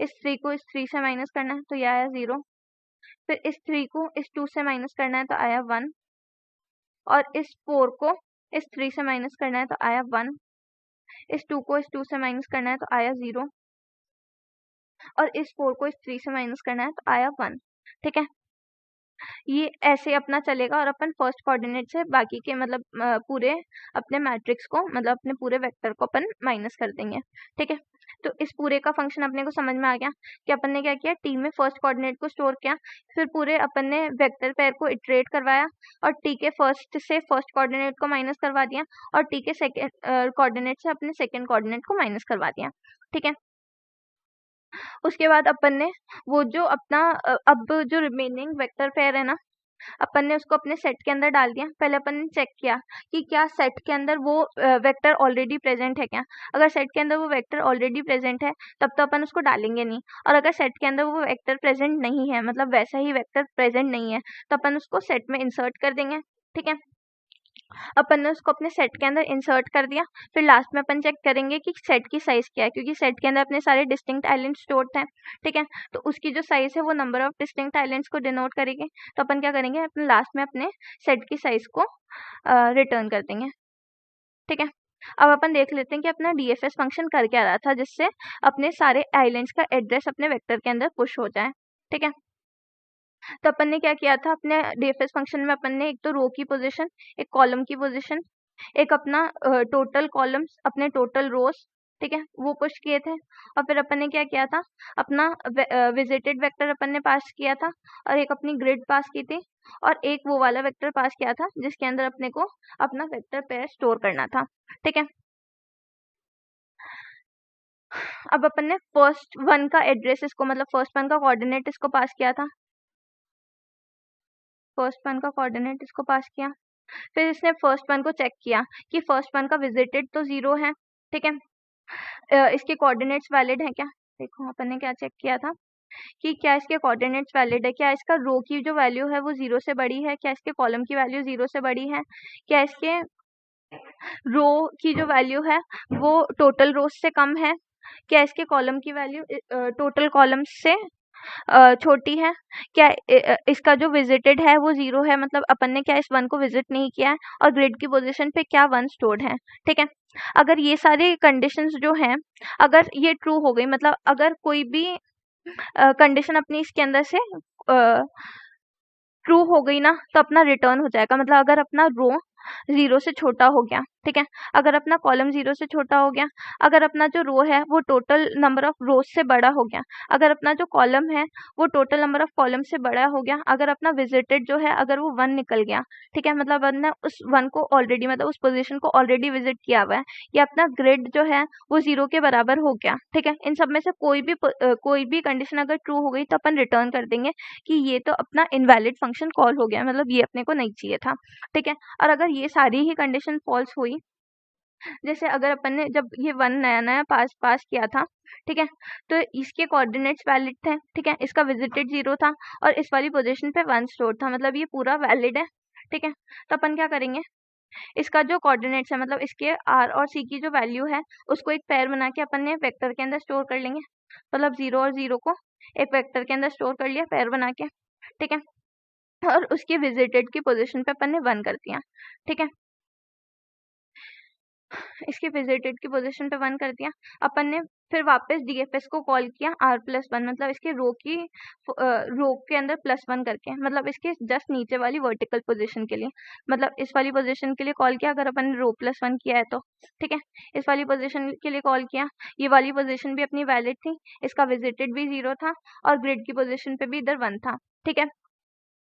इस 3 को इस 3 से माइनस करना है, तो ये आया 0। फिर इस 3 को इस 2 से माइनस करना है, तो आया 1, और इस 4 को इस 3 से माइनस करना है, तो आया 1। इस 2 को इस 2 से माइनस करना है, तो आया 0, और इस 4 को इस 3 से माइनस करना है, तो आया 1, ठीक है। ये ऐसे अपना चलेगा और अपन फर्स्ट कोऑर्डिनेट से बाकी के मतलब पूरे अपने मैट्रिक्स को, मतलब अपने पूरे वेक्टर को अपन माइनस कर देंगे, ठीक है। तो इस पूरे का फंक्शन अपने को समझ में आ गया कि अपन ने क्या किया, टी में फर्स्ट कोऑर्डिनेट को स्टोर किया, फिर पूरे अपन ने वेक्टर पेयर को इटरेट करवाया और टी के फर्स्ट से फर्स्ट कोऑर्डिनेट को माइनस करवा दिया और टी के सेकेंड कोऑर्डिनेट से अपने सेकेंड कोऑर्डिनेट को माइनस करवा दिया, ठीक है। उसके बाद अपन ने वो जो अपना अब जो रिमेनिंग वेक्टर पेयर है ना, अपन ने उसको अपने सेट के अंदर डाल दिया। पहले अपन ने चेक किया कि क्या सेट के अंदर वो वेक्टर ऑलरेडी प्रेजेंट है क्या। अगर सेट के अंदर वो वेक्टर ऑलरेडी प्रेजेंट है तब तो अपन उसको डालेंगे नहीं, और अगर सेट के अंदर वो वेक्टर प्रेजेंट नहीं है, मतलब वैसा ही वेक्टर प्रेजेंट नहीं है, तो अपन उसको सेट में इंसर्ट कर देंगे, ठीक है। अपन ने उसको अपने सेट के अंदर इंसर्ट कर दिया। फिर लास्ट में अपन चेक करेंगे कि सेट की साइज क्या है, क्योंकि सेट के अंदर अपने सारे डिस्टिंक्ट आइलैंड स्टोर्ड थे, ठीक है। तो उसकी जो साइज है वो नंबर ऑफ डिस्टिंक्ट आइलैंड्स को डिनोट करेगी। तो अपन क्या करेंगे, अपने लास्ट में अपने सेट की साइज को रिटर्न कर देंगे, ठीक है। अब अपन देख लेते हैं कि अपना डीएफएस फंक्शन कर क्या रहा था, जिससे अपने सारे आइलैंड्स का एड्रेस अपने वेक्टर के अंदर पुश हो जाए, ठीक है। तो अपन ने क्या किया था, अपने डीएफएस फंक्शन में अपन ने एक तो रो की पोजीशन, एक कॉलम की पोजीशन, एक अपना टोटल कॉलम्स, अपने टोटल रोज, ठीक है, वो पुश किए थे। और फिर अपन ने क्या किया था, अपना विजिटेड वेक्टर अपन ने पास किया था, और एक अपनी ग्रिड पास की थी, और एक वो वाला वेक्टर पास किया था जिसके अंदर अपने को अपना वेक्टर पेयर स्टोर करना था। ठीक है, अब अपन ने फर्स्ट वन का एड्रेस इसको, मतलब फर्स्ट वन का कोऑर्डिनेट इसको पास किया था, फर्स्ट वन का कोऑर्डिनेट इसको पास किया। फिर इसने फर्स्ट वन को चेक किया कि फर्स्ट वन का विजिटेड तो 0 है। ठीक है, इसके कोऑर्डिनेट्स वैलिड है क्या, देखो अपन ने क्या चेक किया था कि क्या इसके कोऑर्डिनेट्स वैलिड है, क्या इसका रो की जो वैल्यू है वो 0 से बड़ी है, क्या इसके कॉलम की वैल्यू 0 से बड़ी है, क्या इसके रो की जो वैल्यू है वो टोटल रोज से कम है, क्या इसके कॉलम की वैल्यू टोटल कॉलम से छोटी है, क्या इसका जो विजिटेड है वो 0 है, मतलब अपन ने क्या इस वन को विजिट नहीं किया है, और ग्रिड की पोजीशन पे क्या वन स्टोर्ड है। ठीक है, अगर ये सारे कंडीशंस जो हैं अगर ये ट्रू हो गई, मतलब अगर कोई भी कंडीशन अपनी इसके अंदर से ट्रू हो गई ना, तो अपना रिटर्न हो जाएगा। मतलब अगर अपना रो 0 से छोटा हो गया, ठीक है, अगर अपना कॉलम 0 से छोटा हो गया, अगर अपना जो रो है वो टोटल नंबर ऑफ रोज से बड़ा हो गया, अगर अपना जो कॉलम है वो टोटल नंबर ऑफ कॉलम से बड़ा हो गया, अगर अपना विजिटेड जो है अगर वो 1 निकल गया, ठीक है, मतलब अपन ने उस 1 को ऑलरेडी, मतलब उस पोजीशन को ऑलरेडी विजिट किया हुआ है, या अपना ग्रिड जो है वो 0 के बराबर हो गया। ठीक है, इन सब में से कोई भी कंडीशन अगर ट्रू हो गई तो अपन रिटर्न कर देंगे कि ये तो अपना इनवैलिड फंक्शन कॉल हो गया, मतलब ये अपने को नहीं चाहिए था। ठीक है, और अगर ये सारी ही कंडीशन फॉल्स हुई, जैसे अगर अपन ने जब ये 1 नया नया पास किया था, ठीक है, तो इसके कोऑर्डिनेट्स वैलिड थे, ठीक है, इसका विजिटेड 0 था, और इस वाली पोजीशन पे 1 स्टोर था, मतलब ये पूरा वैलिड है। ठीक है, तो अपन क्या करेंगे, इसका जो कोऑर्डिनेट्स है, मतलब इसके आर और सी की जो वैल्यू है उसको एक पेयर बना के अपन ने वेक्टर के अंदर स्टोर कर लेंगे, मतलब 0 और 0 को एक वेक्टर के अंदर स्टोर कर लिया पेयर बना के। ठीक है, और उसके विजिटेड की पोजीशन पे अपन ने 1 कर दिया। ठीक है, इसके विजिटेड की पोजीशन पे 1 कर दिया। अपन ने फिर वापस डीएफएस को कॉल किया r+1, मतलब इसके रो के अंदर +1 करके, मतलब इसके जस्ट नीचे वाली वर्टिकल पोजीशन के लिए, मतलब इस वाली पोजीशन के लिए कॉल किया अगर अपन ने रो +1 किया है तो। ठीक है, इस वाली पोजीशन के लिए कॉल किया, ये वाली पोजीशन भी अपनी वैलिड थी, इसका विजिटेड भी 0 था, और ग्रिड की पोजीशन पे भी इधर 1 था। ठीक है,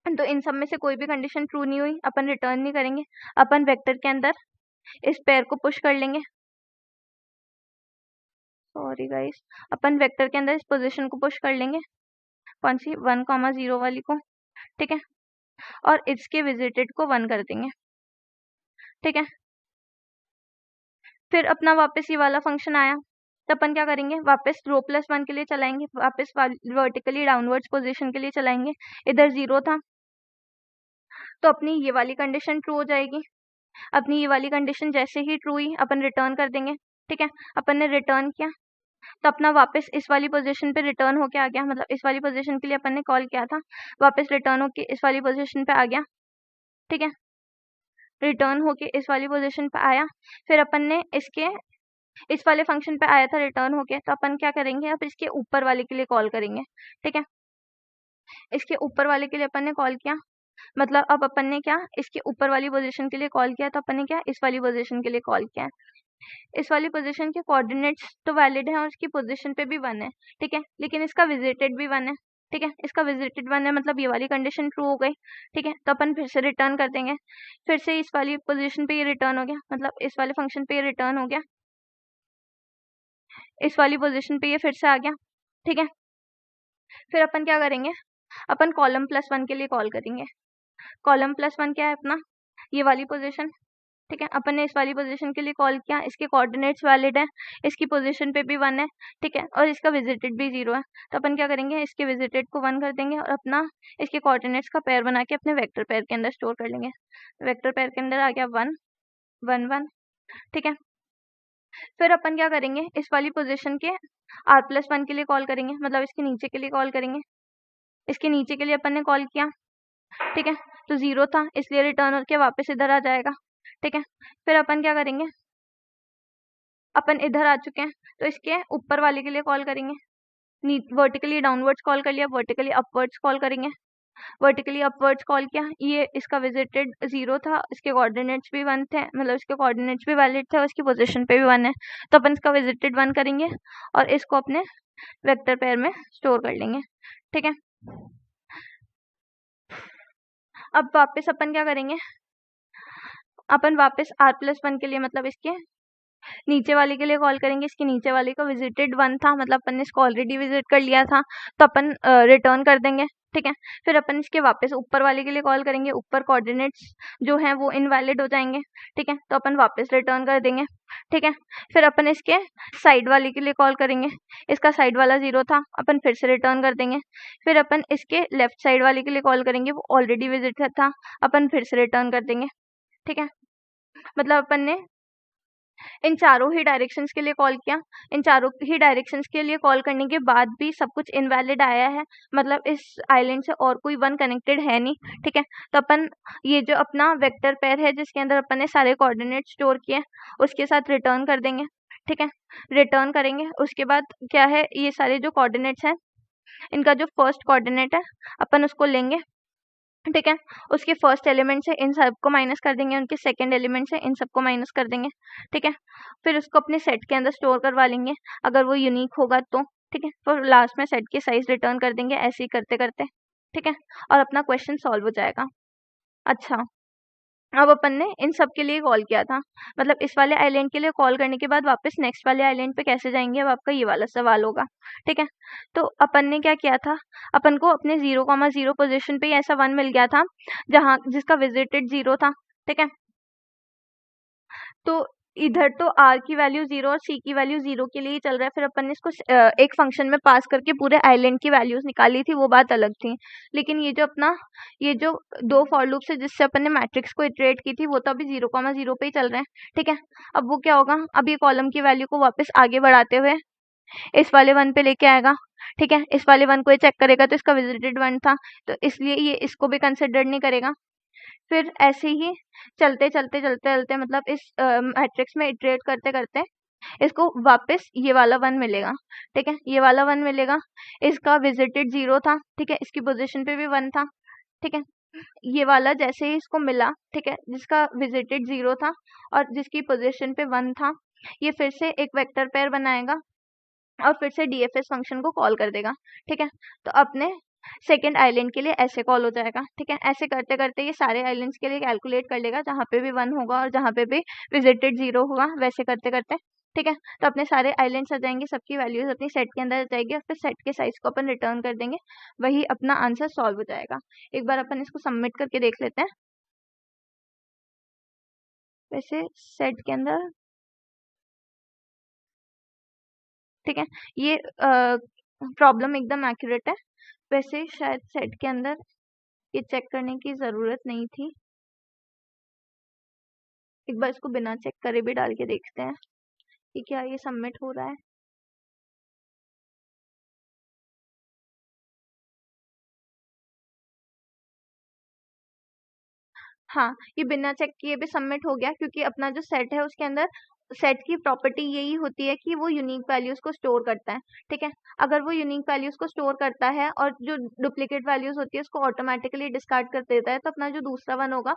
तो इन सब में से कोई भी कंडीशन ट्रू नहीं हुई, अपन रिटर्न नहीं करेंगे, अपन वेक्टर के अंदर इस पेयर को पुश कर लेंगे। सॉरी गाइस, अपन वेक्टर के अंदर इस पोजीशन को पुश कर लेंगे, कौन सी 1,0 वाली को। ठीक है, और इसके विजिटेड को 1 कर देंगे। ठीक है, फिर अपना वापस ये वाला फंक्शन आया, तो अपन क्या करेंगे, वापस रो +1 के लिए चलाएंगे, वापस वर्टिकली डाउनवर्ड्स पोजीशन के लिए चलाएंगे, इधर 0 था, तो अपनी ये वाली कंडीशन ट्रू हो जाएगी। अपनी ये वाली कंडीशन जैसे ही ट्रू हुई अपन रिटर्न कर देंगे। ठीक है, अपन ने रिटर्न किया तो अपना वापस इस वाली पोजीशन पे रिटर्न होके आ गया, मतलब इस वाली पोजीशन के लिए अपन ने कॉल किया था, वापस रिटर्न होके इस वाली पोजीशन पे आ गया। ठीक है, रिटर्न होके इस वाली पोजीशन पे आया, फिर अपन ने इसके इस वाले फंक्शन पे आया था रिटर्न होके, तो अपन क्या करेंगे, अब इसके ऊपर वाले के लिए कॉल करेंगे। ठीक है, इसके ऊपर वाले के लिए अपन ने कॉल किया, मतलब अब अपन ने क्या इसके ऊपर वाली पोजीशन के लिए कॉल किया, तो अपन ने क्या इस वाली पोजीशन के लिए कॉल किया है। इस वाली पोजीशन के कोऑर्डिनेट्स तो वैलिड है और इसकी पोजीशन पे भी 1 है। ठीक है, लेकिन इसका विजिटेड भी 1 है। ठीक है, इसका विजिटेड 1 है, मतलब ये वाली कंडीशन ट्रू हो गई। ठीक है, तो अपन फिर से रिटर्न कर देंगे, फिर से इस वाली पोजीशन पे ये रिटर्न हो गया, मतलब इस वाले फंक्शन पे ये रिटर्न हो गया, इस वाली पोजीशन पे ये फिर से आ गया। ठीक है, फिर अपन क्या करेंगे, अपन कॉलम +1 के लिए कॉल करेंगे। कॉलम +1 क्या है अपना, ये वाली पोजीशन। ठीक है, अपन ने इस वाली पोजीशन के लिए कॉल किया, इसके कोऑर्डिनेट्स वैलिड है, इसकी पोजीशन पे भी 1 है। ठीक है, और इसका विजिटेड भी 0 है, तो अपन क्या करेंगे, इसके विजिटेड को 1 कर देंगे और अपना इसके कोऑर्डिनेट्स का पेयर बना के अपने वेक्टर पेयर के अंदर स्टोर कर लेंगे। वेक्टर पेयर के अंदर आ गया 1 1 1। ठीक है, फिर अपन क्या करेंगे, इस वाली पोजीशन के r+1 के लिए कॉल करेंगे, मतलब इसके नीचे के लिए कॉल करेंगे। इसके नीचे के लिए अपन ने कॉल किया, ठीक है, तो 0 था इसलिए रिटर्न होकर वापस इधर आ जाएगा। ठीक है, फिर अपन क्या करेंगे, अपन इधर आ चुके हैं, तो इसके ऊपर वाले के लिए कॉल करेंगे, वर्टिकली डाउनवर्ड्स कॉल कर लिया, वर्टिकली अपवर्ड्स कॉल करेंगे। वर्टिकली अपवर्ड्स कॉल किया, ये इसका विजिटेड 0 था, इसके कोऑर्डिनेट्स भी 1 थे, मतलब इसके कोऑर्डिनेट्स भी वैलिड थे और इसकी पोजीशन पे भी 1 है, तो अपन इसका विजिटेड 1 करेंगे और इसको अपने वेक्टर पेयर में स्टोर कर लेंगे। ठीक है, अब वापस अपन क्या करेंगे, अपन वापस r+1 के लिए मतलब इसके नीचे वाले के लिए कॉल करेंगे। इसके नीचे वाले का विजिटेड 1 था, मतलब अपन ने इसको ऑलरेडी विजिट कर लिया था, तो अपन रिटर्न कर देंगे। ठीक है, फिर अपन इसके वापस ऊपर वाले के लिए कॉल करेंगे, ऊपर कोऑर्डिनेट्स जो हैं वो इनवैलिड हो जाएंगे। ठीक है, तो अपन वापस रिटर्न कर देंगे। ठीक है, फिर अपन इसके साइड वाले के लिए कॉल करेंगे, इसका साइड वाला 0 था, अपन फिर से रिटर्न कर देंगे। फिर अपन इसके लेफ्ट साइड वाले के लिए कॉल करेंगे, वो ऑलरेडी विजिट था, अपन फिर से रिटर्न कर देंगे। ठीक है, मतलब अपन ने इन चारों ही डायरेक्शंस के लिए कॉल किया, इन चारों ही डायरेक्शंस के लिए कॉल करने के बाद भी सब कुछ इनवैलिड आया है, मतलब इस आइलैंड से और कोई वन कनेक्टेड है नहीं। ठीक है, तो अपन ये जो अपना वेक्टर पेयर है जिसके अंदर अपन ने सारे कोऑर्डिनेट स्टोर किए उसके साथ रिटर्न कर देंगे। ठीक है, रिटर्न करेंगे, उसके बाद क्या है, ये सारे जो कोऑर्डिनेट्स हैं इनका जो फर्स्ट कोऑर्डिनेट है अपन उसको लेंगे। ठीक है, उसके फर्स्ट एलिमेंट से इन सब को माइनस कर देंगे, उनके सेकंड एलिमेंट से इन सब को माइनस कर देंगे। ठीक है, फिर उसको अपने सेट के अंदर स्टोर करवा लेंगे अगर वो यूनिक होगा तो। ठीक है, फिर लास्ट में सेट की साइज रिटर्न कर देंगे, ऐसे ही करते करते। ठीक है, और अपना क्वेश्चन सॉल्व हो जाएगा। अच्छा, अब अपन ने इन सब के लिए कॉल किया था, मतलब इस वाले आइलैंड के लिए कॉल करने के बाद वापस नेक्स्ट वाले आइलैंड पे कैसे जाएंगे, अब आपका ये वाला सवाल होगा। ठीक है, तो अपन ने क्या किया था, अपन को अपने 0,0 पोजीशन पे ऐसा 1 मिल गया था जहां जिसका विजिटेड 0 था। ठीक है, तो इधर तो r की वैल्यू 0 और c की वैल्यू 0 के लिए ही चल रहा है, फिर अपन ने इसको एक फंक्शन में पास करके पूरे आइलैंड की वैल्यूज निकाली थी, वो बात अलग थी। लेकिन ये जो दो फॉर लूप्स है जिससे अपन ने मैट्रिक्स को इटरेट की थी वो तो अभी 0,0 पे ही चल रहे हैं। ठीक है, अब वो क्या होगा, अब ये कॉलम की वैल्यू को वापस आगे बढ़ाते हुए इस वाले 1 पे लेके आएगा। ठीक है, इस वाले 1 को ये चेक करेगा तो इसका विजिटेड 1 था, तो इसलिए ये इसको भी कंसिडर नहीं करेगा। फिर ऐसे ही चलते चलते चलते चलते मतलब इस मैट्रिक्स में इटरेट करते करते इसको वापस ये वाला 1 मिलेगा। ठीक है, ये वाला 1 मिलेगा, इसका विजिटेड 0 था। ठीक है, इसकी पोजीशन पे भी 1 था। ठीक है, ये वाला जैसे ही इसको मिला, ठीक है, जिसका विजिटेड 0 था और जिसकी पोजीशन पे 1 था, ये फिर से एक वेक्टर पेयर बनाएगा और फिर से डीएफएस फंक्शन को कॉल कर देगा। ठीक है, तो अपने सेकेंड आइलैंड के लिए ऐसे कॉल हो जाएगा। ठीक है, ऐसे करते करते ये सारे आइलैंड्स के लिए कैलकुलेट कर लेगा, जहाँ पे भी 1 होगा और जहाँ पे भी विजिटेड 0 होगा, वैसे करते करते। ठीक है, तो अपने सारे आइलैंड्स आ जाएंगे, सबकी वैल्यूज अपनी सेट के अंदर आ जाएगी और फिर सेट के साइज को अपन रिटर्न कर देंगे, वही अपना आंसर सॉल्व हो जाएगा। एक बार अपन इसको सबमिट करके देख लेते हैं। वैसे सेट के अंदर, ठीक है, ये प्रॉब्लम एकदम एक्यूरेट है। वैसे शायद सेट के अंदर ये चेक करने की ज़रूरत नहीं थी, एक बार इसको बिना चेक करे भी डाल के देखते हैं कि क्या ये सबमिट हो रहा है। हाँ, ये बिना चेक किए भी सबमिट हो गया, क्योंकि अपना जो सेट है उसके अंदर सेट की प्रॉपर्टी यही होती है कि वो यूनिक वैल्यूज को स्टोर करता है। ठीक है, अगर वो यूनिक वैल्यूज को स्टोर करता है और जो डुप्लीकेट वैल्यूज होती है उसको ऑटोमेटिकली डिस्कार्ड कर देता है, तो अपना जो दूसरा 1 होगा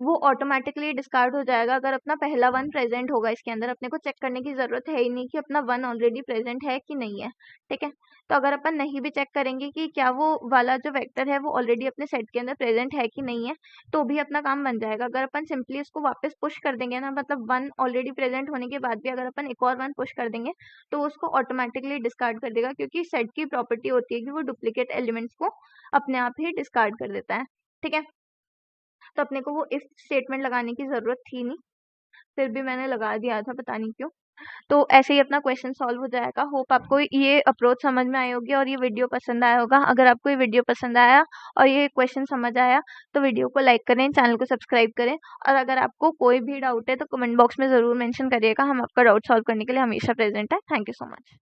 वो ऑटोमेटिकली डिस्कार्ड हो जाएगा अगर अपना पहला 1 प्रेजेंट होगा। इसके अंदर अपने को चेक करने की जरूरत है ही नहीं कि अपना 1 ऑलरेडी प्रेजेंट है कि नहीं है। ठीक है, तो अगर अपन नहीं भी चेक करेंगे कि क्या वो वाला जो वेक्टर है वो ऑलरेडी अपने सेट के अंदर प्रेजेंट है कि नहीं है, तो भी अपना काम बन जाएगा। अगर अपन सिंपली उसको वापस पुश कर देंगे ना, मतलब 1 ऑलरेडी प्रेजेंट होने के बाद भी अगर अपन एक और 1 पुश कर देंगे तो उसको ऑटोमेटिकली डिस्कार्ड कर देगा, क्योंकि सेट की प्रॉपर्टी होती है कि वो डुप्लीकेट एलिमेंट्स को अपने आप ही डिस्कार्ड कर देता है। ठीक है, तो अपने को वो इफ स्टेटमेंट लगाने की ज़रूरत थी नहीं, फिर भी मैंने लगा दिया था, पता नहीं क्यों। तो ऐसे ही अपना क्वेश्चन सॉल्व हो जाएगा। होप आपको ये अप्रोच समझ में आई होगी और ये वीडियो पसंद आया होगा। अगर आपको ये वीडियो पसंद आया और ये क्वेश्चन समझ आया तो वीडियो को लाइक करें, चैनल को सब्सक्राइब करें, और अगर आपको कोई भी डाउट है तो कमेंट बॉक्स में ज़रूर मेंशन करिएगा, हम आपका डाउट सॉल्व करने के लिए हमेशा प्रेजेंट है। Thank you so much.